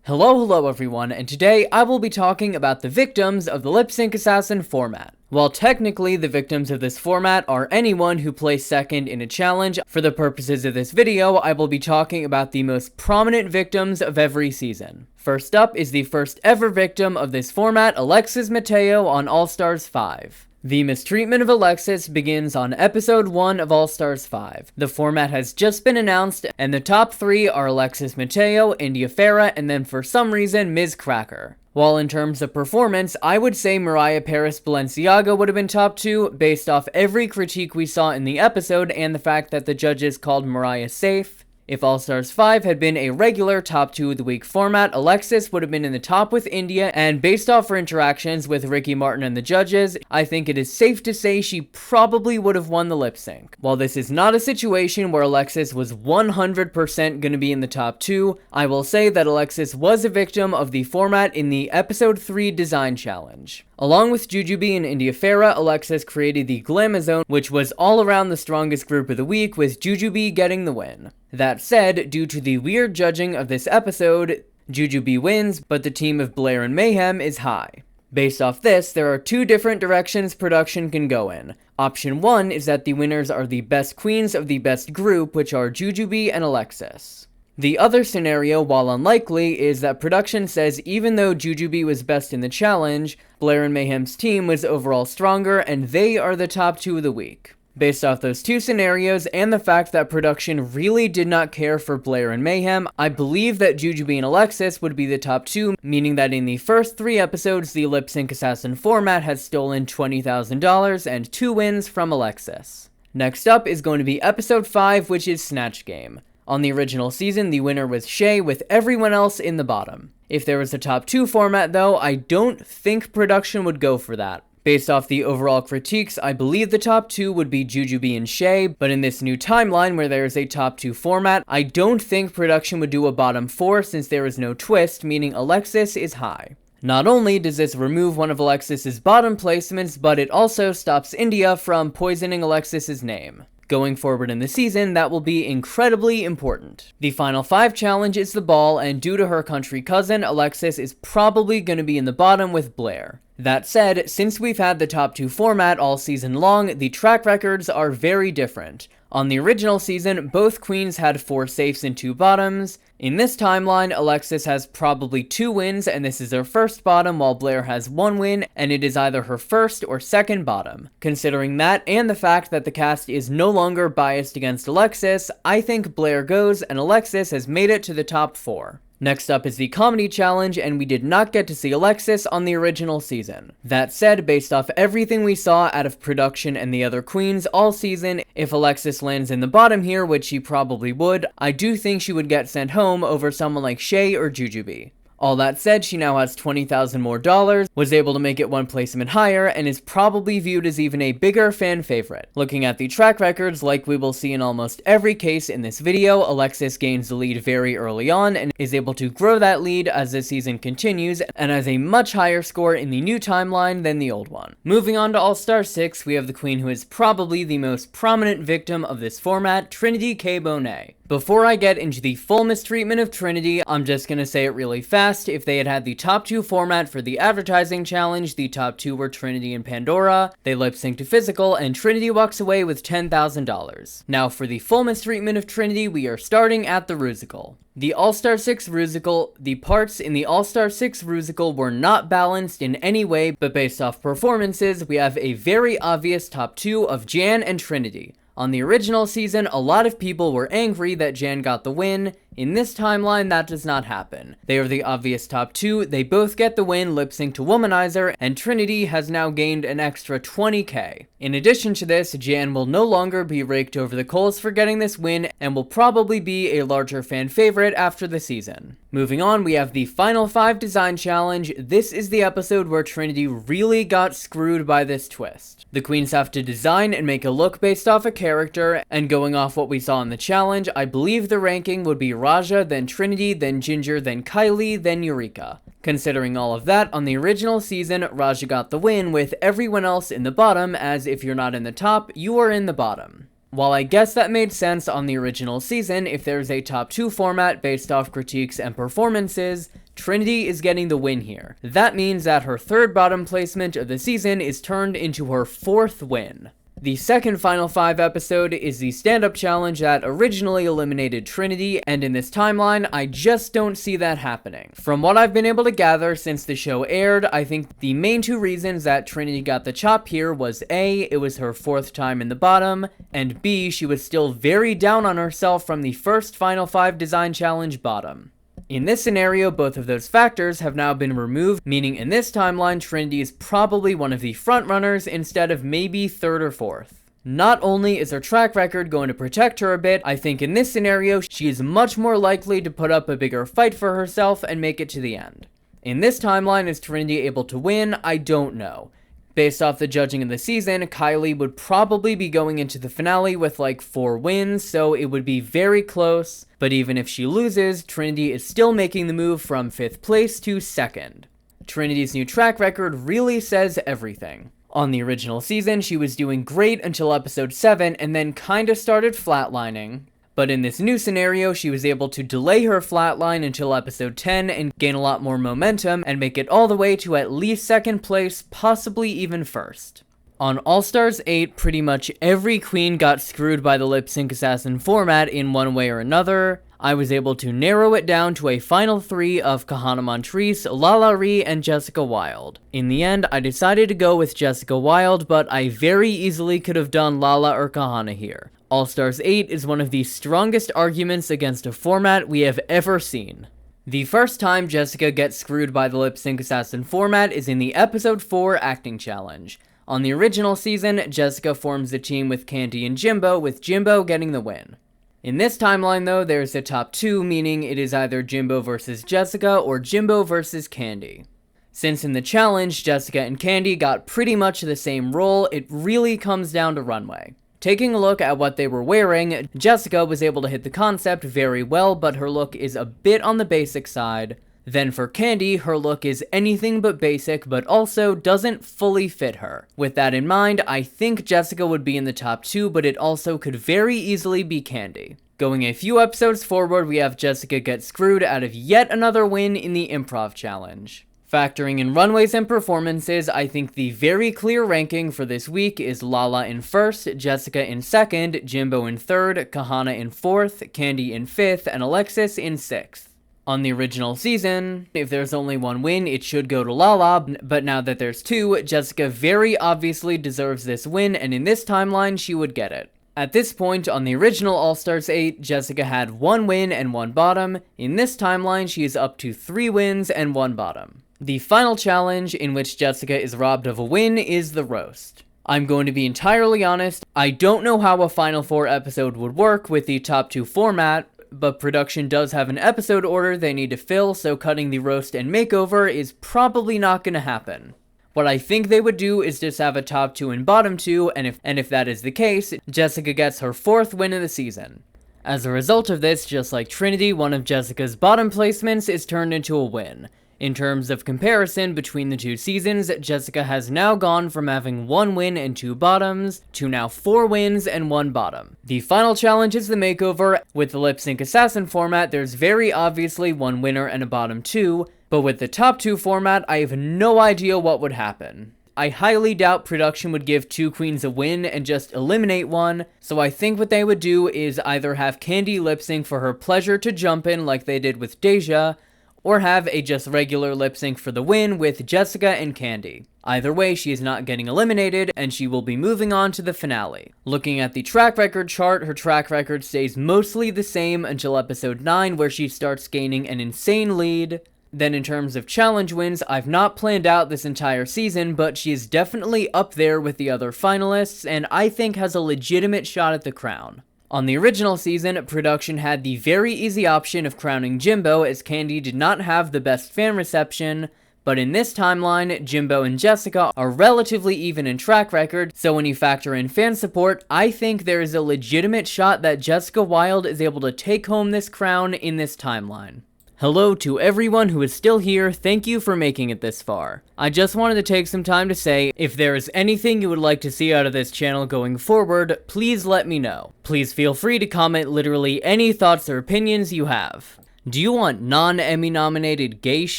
Hello everyone, and today I will be talking about the victims of the Lip Sync Assassin format. While technically the victims of this format are anyone who placed second in a challenge, for the purposes of this video, I will be talking about the most prominent victims of every season. First up is the first ever victim of this format, Alexis Mateo on All Stars 5. The mistreatment of Alexis begins on episode 1 of All Stars 5. The format has just been announced, and the top 3 are Alexis Mateo, India Farah, and then for some reason, Ms. Cracker. While in terms of performance, I would say Mariah Paris Balenciaga would have been top 2, based off every critique we saw in the episode and the fact that the judges called Mariah safe. If All Stars 5 had been a regular top 2 of the week format, Alexis would have been in the top with India, and based off her interactions with Ricky Martin and the judges, I think it is safe to say she probably would have won the lip sync. While this is not a situation where Alexis was 100% going to be in the top 2, I will say that Alexis was a victim of the format in the episode 3 design challenge. Along with Jujubee and India Farah, Alexis created the Glamazone, which was all around the strongest group of the week, with Jujubee getting the win. That said, due to the weird judging of this episode, Jujubee wins, but the team of Blair and Mayhem is high. Based off this, there are 2 different directions production can go in. Option 1 is that the winners are the best queens of the best group, which are Jujubee and Alexis. The other scenario, while unlikely, is that production says even though Jujubee was best in the challenge, Blair and Mayhem's team was overall stronger and they are the top 2 of the week. Based off those 2 scenarios and the fact that production really did not care for Blair and Mayhem, I believe that Jujubee and Alexis would be the top 2, meaning that in the first 3 episodes, the Lip Sync Assassin format has stolen $20,000 and 2 wins from Alexis. Next up is going to be episode 5, which is Snatch Game. On the original season, the winner was Shay, with everyone else in the bottom. If there was a top 2 format though, I don't think production would go for that. Based off the overall critiques, I believe the top 2 would be Jujubee and Shay, but in this new timeline where there is a top 2 format, I don't think production would do a bottom 4 since there is no twist, meaning Alexis is high. Not only does this remove one of Alexis's bottom placements, but it also stops India from poisoning Alexis's name. Going forward in the season, that will be incredibly important. The final 5 challenge is the ball, and due to her country cousin, Alexis is probably going to be in the bottom with Blair. That said, since we've had the top 2 format all season long, the track records are very different. On the original season, both queens had 4 safes and 2 bottoms. In this timeline, Alexis has probably 2 wins, and this is her first bottom, while Blair has 1 win, and it is either her first or second bottom. Considering that, and the fact that the cast is no longer biased against Alexis, I think Blair goes, and Alexis has made it to the top 4. Next up is the comedy challenge, and we did not get to see Alexis on the original season. That said, based off everything we saw out of production and the other queens all season, if Alexis lands in the bottom here, which she probably would, I do think she would get sent home over someone like Shay or Jujubee. All that said, she now has $20,000 more, was able to make it 1 placement higher, and is probably viewed as even a bigger fan favorite. Looking at the track records, like we will see in almost every case in this video, Alexis gains the lead very early on, and is able to grow that lead as the season continues, and has a much higher score in the new timeline than the old one. Moving on to All Star 6, we have the queen who is probably the most prominent victim of this format, Trinity K. Bonet. Before I get into the full mistreatment of Trinity, I'm just gonna say it really fast. If they had had the top 2 format for the advertising challenge, the top 2 were Trinity and Pandora, they lip sync to physical, and Trinity walks away with $10,000. Now for the full mistreatment of Trinity, we are starting at the rusical. The All-Star 6 rusical, the parts in the All-Star 6 rusical were not balanced in any way, but based off performances, we have a very obvious top 2 of Jan and Trinity. On the original season, a lot of people were angry that Jan got the win. In this timeline, that does not happen. They are the obvious top 2, they both get the win lip sync to Womanizer, and Trinity has now gained an extra $20K. In addition to this, Jan will no longer be raked over the coals for getting this win, and will probably be a larger fan favorite after the season. Moving on, we have the final 5 design challenge. This is the episode where Trinity really got screwed by this twist. The queens have to design and make a look based off a character, and going off what we saw in the challenge, I believe the ranking would be Raja, then Trinity, then Ginger, then Kylie, then Eureka. Considering all of that, on the original season, Raja got the win with everyone else in the bottom, as if you're not in the top, you are in the bottom. While I guess that made sense on the original season if there's a top 2 format based off critiques and performances, Trinity is getting the win here. That means that her third bottom placement of the season is turned into her fourth win. The second Final 5 episode is the stand-up challenge that originally eliminated Trinity, and in this timeline, I just don't see that happening. From what I've been able to gather since the show aired, I think the main two reasons that Trinity got the chop here was A, it was her fourth time in the bottom, and B, she was still very down on herself from the first Final 5 design challenge bottom. In this scenario, both of those factors have now been removed, meaning in this timeline, Trinity is probably one of the frontrunners instead of maybe third or fourth. Not only is her track record going to protect her a bit, I think in this scenario, she is much more likely to put up a bigger fight for herself and make it to the end. In this timeline, is Trinity able to win? I don't know. Based off the judging of the season, Kylie would probably be going into the finale with like 4 wins, so it would be very close. But even if she loses, Trinity is still making the move from 5th place to 2nd. Trinity's new track record really says everything. On the original season, she was doing great until episode 7 and then kinda started flatlining. But in this new scenario, she was able to delay her flatline until episode 10 and gain a lot more momentum and make it all the way to at least 2nd place, possibly even 1st. On All-Stars 8, pretty much every queen got screwed by the Lip Sync Assassin format in one way or another. I was able to narrow it down to a final 3 of Kahana Montrese, Lala Ri, and Jessica Wilde. In the end, I decided to go with Jessica Wilde, but I very easily could have done Lala or Kahana here. All-Stars 8 is one of the strongest arguments against a format we have ever seen. The first time Jessica gets screwed by the Lip Sync Assassin format is in the episode 4 acting challenge. On the original season, Jessica forms a team with Candy and Jimbo, with Jimbo getting the win. In this timeline though, there's a top 2, meaning it is either Jimbo versus Jessica or Jimbo versus Candy. Since in the challenge, Jessica and Candy got pretty much the same role, it really comes down to runway. Taking a look at what they were wearing, Jessica was able to hit the concept very well, but her look is a bit on the basic side. Then for Candy, her look is anything but basic, but also doesn't fully fit her. With that in mind, I think Jessica would be in the top 2, but it also could very easily be Candy. Going a few episodes forward, we have Jessica get screwed out of yet another win in the improv challenge. Factoring in runways and performances, I think the very clear ranking for this week is Lala in 1st, Jessica in 2nd, Jimbo in 3rd, Kahana in 4th, Candy in 5th, and Alexis in 6th. On the original season, if there's only one win, it should go to Lala, but now that there's 2, Jessica very obviously deserves this win, and in this timeline, she would get it. At this point, on the original All-Stars 8, Jessica had 1 win and 1 bottom. In this timeline, she is up to 3 wins and 1 bottom. The final challenge, in which Jessica is robbed of a win, is the roast. I'm going to be entirely honest, I don't know how a Final 4 episode would work with the top 2 format, but production does have an episode order they need to fill, so cutting the roast and makeover is probably not going to happen. What I think they would do is just have a top 2 and bottom 2, and if that is the case, Jessica gets her 4th win of the season. As a result of this, just like Trinity, one of Jessica's bottom placements is turned into a win. In terms of comparison between the 2 seasons, Jessica has now gone from having 1 win and 2 bottoms, to now 4 wins and 1 bottom. The final challenge is the makeover. With the Lip Sync Assassin format, there's very obviously 1 winner and a bottom 2, but with the top 2 format, I have no idea what would happen. I highly doubt production would give 2 queens a win and just eliminate one, so I think what they would do is either have Candy lip sync for her pleasure to jump in like they did with Deja, or have a just regular lip sync for the win with Jessica and Candy. Either way, she is not getting eliminated, and she will be moving on to the finale. Looking at the track record chart, her track record stays mostly the same until episode 9, where she starts gaining an insane lead. Then in terms of challenge wins, I've not planned out this entire season, but she is definitely up there with the other finalists, and I think has a legitimate shot at the crown. On the original season, production had the very easy option of crowning Jimbo, as Candy did not have the best fan reception, but in this timeline, Jimbo and Jessica are relatively even in track record, so when you factor in fan support, I think there is a legitimate shot that Jessica Wilde is able to take home this crown in this timeline. Hello to everyone who is still here, thank you for making it this far. I just wanted to take some time to say, if there is anything you would like to see out of this channel going forward, please let me know. Please feel free to comment literally any thoughts or opinions you have. Do you want non-Emmy nominated gay shit?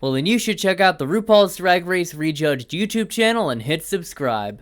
Well then you should check out the RuPaul's Drag Race Rejudged YouTube channel and hit subscribe.